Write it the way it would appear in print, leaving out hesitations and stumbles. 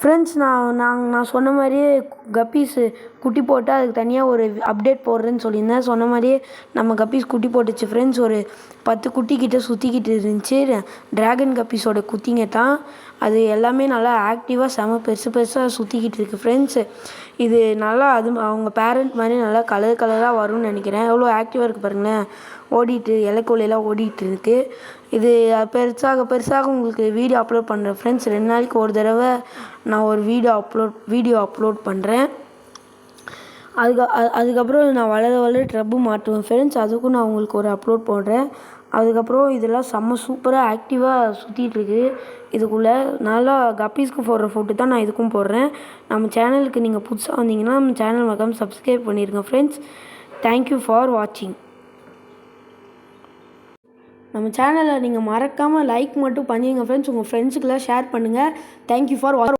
Friends நான் சொன்ன மாதிரியே கப்பீஸு குட்டி போட்டு அதுக்கு தனியாக ஒரு அப்டேட் போடுறேன்னு சொல்லியிருந்தேன். சொன்ன மாதிரியே நம்ம கப்பீஸ் குட்டி போட்டுச்சு ஃப்ரெண்ட்ஸ். ஒரு 10 குட்டிக்கிட்ட சுற்றிக்கிட்டு இருந்துச்சு. ட்ராகன் கப்பீஸோட குட்டிங்க தான் அது. எல்லாமே நல்லா ஆக்டிவாக செம பெருசாக சுற்றிக்கிட்டு இருக்குது ஃப்ரெண்ட்ஸு. இது நல்லா அவங்க பேரண்ட் மாதிரி நல்லா கலராக வரும்னு நினைக்கிறேன். எவ்வளோ ஆக்டிவாக இருக்குது பாருங்களேன், ஓடிட்டு இலைக்குள்ளையெல்லாம் ஓடிட்டு இருக்குது. இது பெருசாக உங்களுக்கு வீடியோ அப்லோட் பண்ணுறேன் ஃப்ரெண்ட்ஸ். 2 நாளைக்கு ஒரு தடவை நான் ஒரு வீடியோ அப்லோட் பண்ணுறேன். அதுக்கப்புறம் நான் வளர ட்ரப்பு மாட்டுவேன் ஃப்ரெண்ட்ஸ். அதுக்கும் நான் உங்களுக்கு ஒரு அப்லோட் போடுறேன். அதுக்கப்புறம் இதெல்லாம் செம்ம சூப்பராக ஆக்டிவாக சுற்றிட்டுருக்கு. இதுக்குள்ளே நல்லா கப்பீஸ்க்கு போடுற ஃபுட்டு தான் நான் இதுக்கும் போடுறேன். நம்ம சேனலுக்கு நீங்கள் புதுசாக வந்தீங்கன்னா நம்ம சேனல் மறக்காமல் சப்ஸ்கிரைப் பண்ணிடுங்க ஃப்ரெண்ட்ஸ். தேங்க்யூ ஃபார் வாட்சிங். நம்ம சேனலை நீங்கள் மறக்காமல் லைக் மட்டும் பண்ணிடுங்க ஃப்ரெண்ட்ஸ். உங்கள் ஃப்ரெண்ட்ஸுக்கெல்லாம் ஷேர் பண்ணுங்கள். Thank you for